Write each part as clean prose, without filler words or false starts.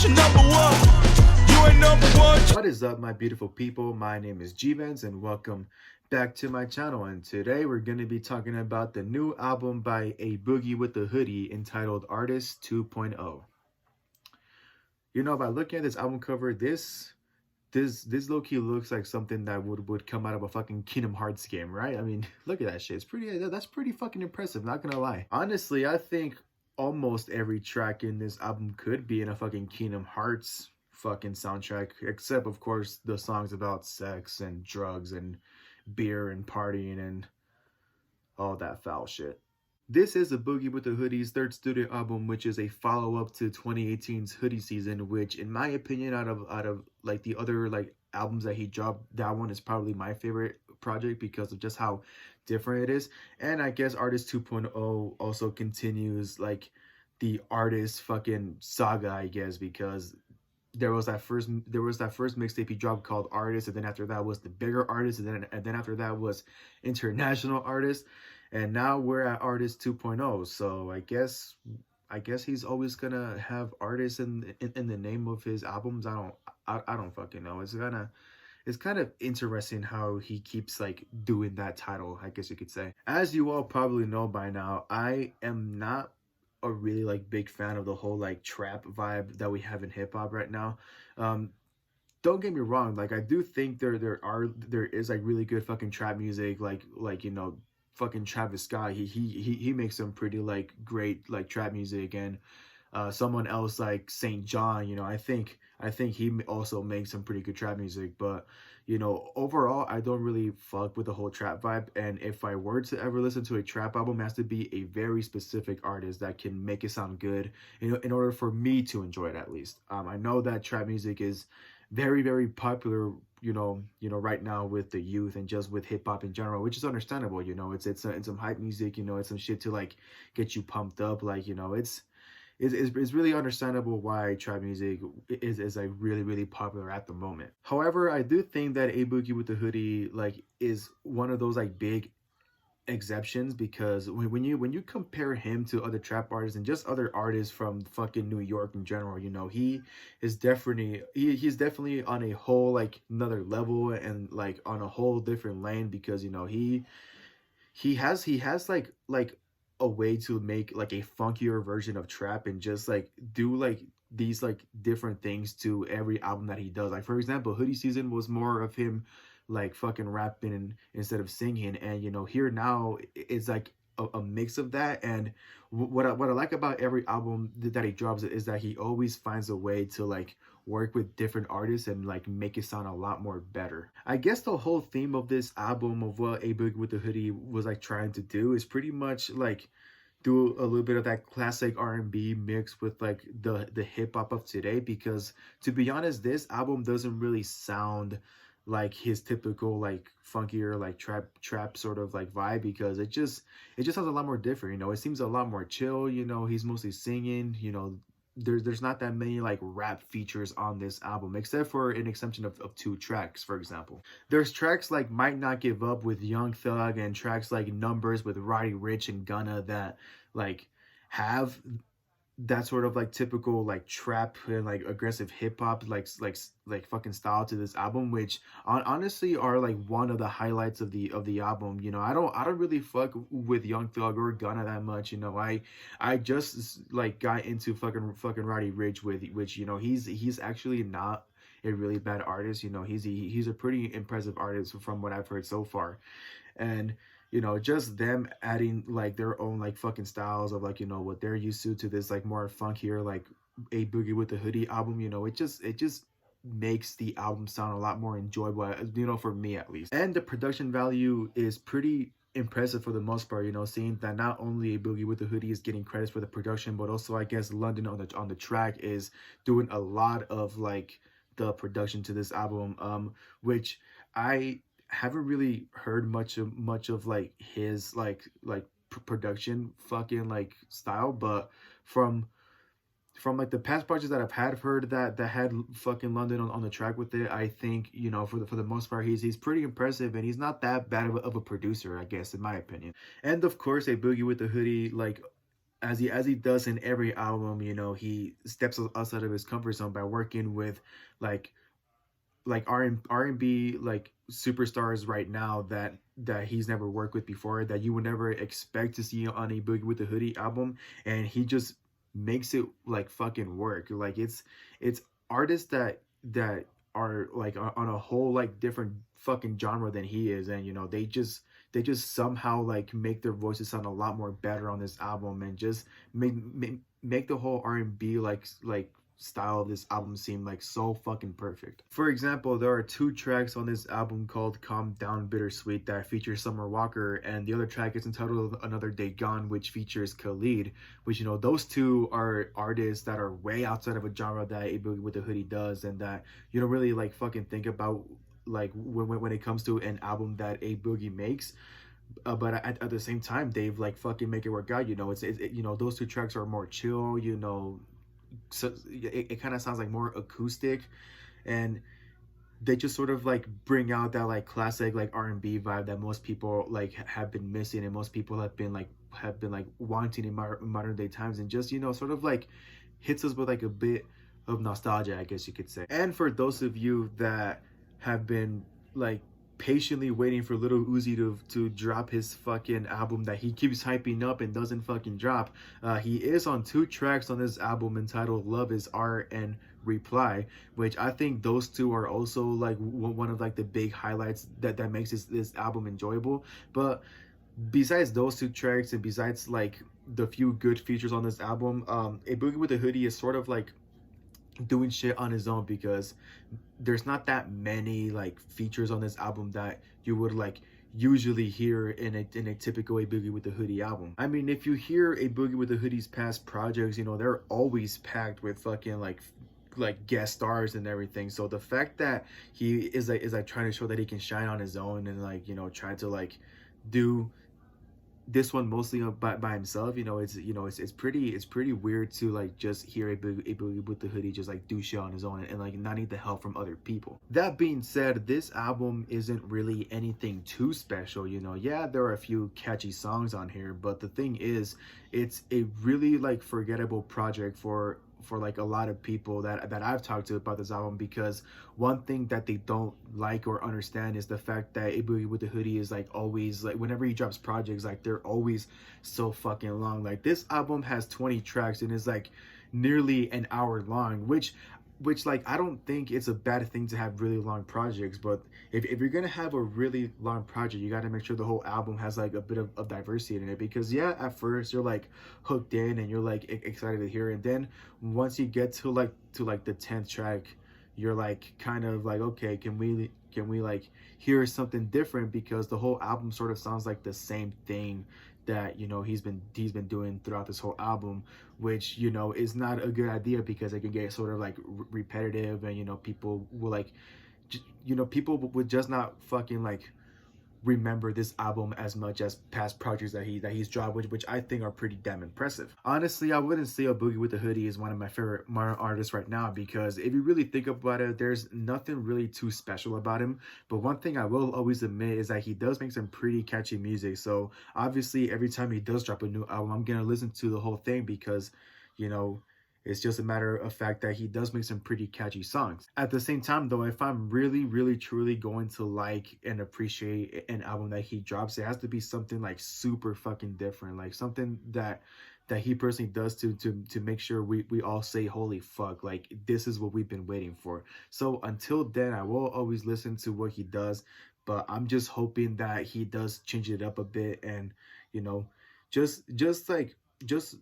you're number one. You ain't number one. What is up, my beautiful people? My name is G-Vans and welcome back to my channel. And today we're going to be talking about the new album by A Boogie with the Hoodie entitled Artist 2.0. You know, by looking at this album cover, this low-key looks like something that would come out of a fucking Kingdom Hearts game, right? I mean, look at that shit. It's pretty, that's pretty fucking impressive, not gonna lie. Honestly, I think almost every track in this album could be in a fucking Kingdom Hearts fucking soundtrack, except of course the songs about sex and drugs and beer and partying and all that foul shit. This is a Boogie with the Hoodie's third studio album, which is a follow-up to 2018's Hoodie Season, which in my opinion, out of like the other like albums that he dropped, that one is probably my favorite project because of just how different it is. And I guess Artist 2.0 also continues like the artist fucking saga, I guess, because there was that first mixtape he dropped called Artist, and then after that was the bigger Artist, and then after that was International Artist, and now we're at Artist 2.0. So I guess he's always gonna have artists in the name of his albums. I don't fucking know. It's kind of interesting how he keeps like doing that title, I guess you could say. As you all probably know by now, I am not a really like big fan of the whole like trap vibe that we have in hip-hop right now. Don't get me wrong, like I do think there is like really good fucking trap music, like you know, fucking Travis Scott, he makes some pretty like great like trap music. And someone else like St. John, you know, I think he also makes some pretty good trap music. But you know, overall, I don't really fuck with the whole trap vibe. And if I were to ever listen to a trap album, it has to be a very specific artist that can make it sound good, you know, in order for me to enjoy it at least. I know that trap music is very, very popular, you know, right now with the youth and just with hip hop in general, which is understandable. You know, it's some hype music, you know, it's some shit to like get you pumped up. Like, you know, it's really understandable why trap music is like really, really popular at the moment. However, I do think that A Boogie with the Hoodie like is one of those like big exceptions, because when you compare him to other trap artists and just other artists from fucking New York in general, you know, he's definitely on a whole like another level and like on a whole different lane, because you know he has like a way to make like a funkier version of trap and just like do like these like different things to every album that he does. Like for example, Hoodie Season was more of him like fucking rapping instead of singing, and you know, here now it's like a mix of that. And what I like about every album that he drops is that he always finds a way to like work with different artists and like make it sound a lot more better. I guess the whole theme of this album, of what A Boogie with the Hoodie was like trying to do, is pretty much like do a little bit of that classic R&B mixed with like the hip hop of today. Because to be honest, this album doesn't really sound like his typical like funkier like trap sort of like vibe, because it just sounds a lot more different. You know, it seems a lot more chill. You know, he's mostly singing. You know, there's not that many like rap features on this album, except for an exception of 2 tracks. For example, there's tracks like Might Not Give Up with Young Thug and tracks like Numbers with Roddy Ricch and Gunna that like have that sort of like typical like trap and like aggressive hip-hop like fucking style to this album, which honestly are like one of the highlights of the album. You know, I don't really fuck with Young Thug or Gunna that much. You know, I just like got into fucking Roddy Ricch, with which, you know, he's actually not a really bad artist. You know, he's a pretty impressive artist from what I've heard so far. And you know, just them adding like their own like fucking styles of like, you know, what they're used to this like more funkier like A Boogie with the Hoodie album, you know, it just makes the album sound a lot more enjoyable, you know, for me at least. And the production value is pretty impressive for the most part, you know, seeing that not only A Boogie with the Hoodie is getting credits for the production, but also I guess London on the track is doing a lot of like the production to this album, which I haven't really heard much of like his like production fucking like style. But from like the past projects that I've heard that had fucking London on the track with it, I think, you know, for the most part, he's pretty impressive, and he's not that bad of a producer, I guess, in my opinion. And of course, A Boogie with the Hoodie like as he does in every album, you know, he steps outside of his comfort zone by working with like R&B like superstars right now that he's never worked with before, that you would never expect to see on a Boogie with the Hoodie album, and he just makes it like fucking work. Like it's artists that are like on a whole like different fucking genre than he is, and you know they just somehow like make their voices sound a lot more better on this album, and just make the whole R&B like style of this album seem like so fucking perfect. For example, there are two tracks on this album called Calm Down Bittersweet that feature Summer Walker, and the other track is entitled Another Day Gone, which features Khalid, which, you know, those two are artists that are way outside of a genre that A Boogie with the Hoodie does, and that you don't really like fucking think about like when it comes to an album that A Boogie makes. But at the same time, they've like fucking make it work out. You know, you know, those two tracks are more chill. You know, so it kind of sounds like more acoustic, and they just sort of like bring out that like classic like R&B vibe that most people like have been missing, and most people have been like wanting in modern day times, and just, you know, sort of like hits us with like a bit of nostalgia, I guess you could say. And for those of you that have been like patiently waiting for Little Uzi to drop his fucking album that he keeps hyping up and doesn't fucking drop, he is on two tracks on this album entitled Love Is Art and Reply, which I think those two are also like one of like the big highlights that makes this album enjoyable. But besides those two tracks, and besides like the few good features on this album, A Boogie with a Hoodie is sort of like doing shit on his own, because there's not that many like features on this album that you would like usually hear in a typical A Boogie with the Hoodie album. I mean, if you hear A Boogie with the Hoodie's past projects, you know, they're always packed with fucking like guest stars and everything. So the fact that he is like trying to show that he can shine on his own, and like, you know, try to like do this one mostly by himself, you know, it's pretty weird to like just hear a Boogie with the Hoodie just like do shit on his own, and like not need the help from other people. That being said, this album isn't really anything too special, you know. Yeah, there are a few catchy songs on here, but the thing is, it's a really like forgettable project for like a lot of people that I've talked to about this album, because one thing that they don't like or understand is the fact that A Boogie with the Hoodie is like always like, whenever he drops projects, like they're always so fucking long. Like this album has 20 tracks and is like nearly an hour long, which like I don't think it's a bad thing to have really long projects, but if you're gonna have a really long project, you got to make sure the whole album has like a bit of diversity in it, because yeah, at first you're like hooked in and you're like excited to hear it, and then once you get to like the 10th track, you're like kind of like, okay, can we like hear something different, because the whole album sort of sounds like the same thing that, you know, he's been doing throughout this whole album, which, you know, is not a good idea, because it can get sort of like repetitive, and, you know, people will like people would just not fucking like remember this album as much as past projects that he's dropped, which I think are pretty damn impressive. Honestly, I wouldn't say A Boogie with the Hoodie is one of my favorite modern artists right now, because if you really think about it, there's nothing really too special about him. But one thing I will always admit is that he does make some pretty catchy music. So obviously, every time he does drop a new album, I'm gonna listen to the whole thing, because, you know, it's just a matter of fact that he does make some pretty catchy songs. At the same time, though, if I'm really, really, truly going to like and appreciate an album that he drops, it has to be something like super fucking different, like something that he personally does to make sure we all say, holy fuck, like this is what we've been waiting for. So until then, I will always listen to what he does, but I'm just hoping that he does change it up a bit, and, you know, just like just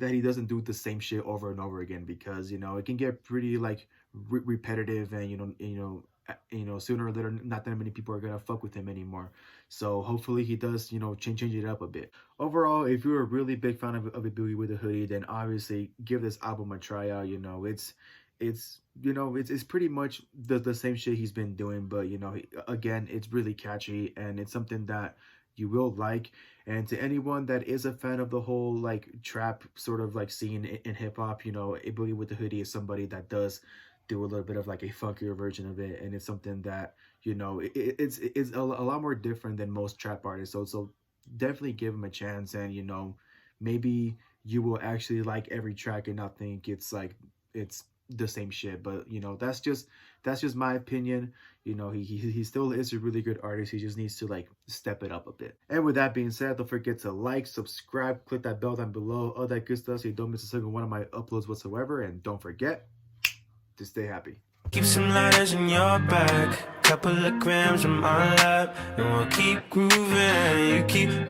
that he doesn't do the same shit over and over again, because, you know, it can get pretty like repetitive, and, sooner or later not that many people are gonna fuck with him anymore. So hopefully he does, you know, change it up a bit. Overall, if you're a really big fan of a Boogie with a Hoodie, then obviously give this album a try out. You know, it's pretty much the same shit he's been doing, but, you know, again, it's really catchy, and it's something that you will like. And to anyone that is a fan of the whole like trap sort of like scene in hip hop, you know, A Boogie with the Hoodie is somebody that does do a little bit of like a funkier version of it, and it's something that, you know, it's a lot more different than most trap artists. So definitely give him a chance, and, you know, maybe you will actually like every track and not think it's like it's the same shit. But you know, that's just my opinion. You know, he still is a really good artist. He just needs to like step it up a bit. And with that being said, don't forget to like, subscribe, click that bell down below, all that good stuff, so you don't miss a single one of my uploads whatsoever. And don't forget to stay happy. Keep some lighters in your bag, couple of grams in my lap, and we'll keep grooving. You keep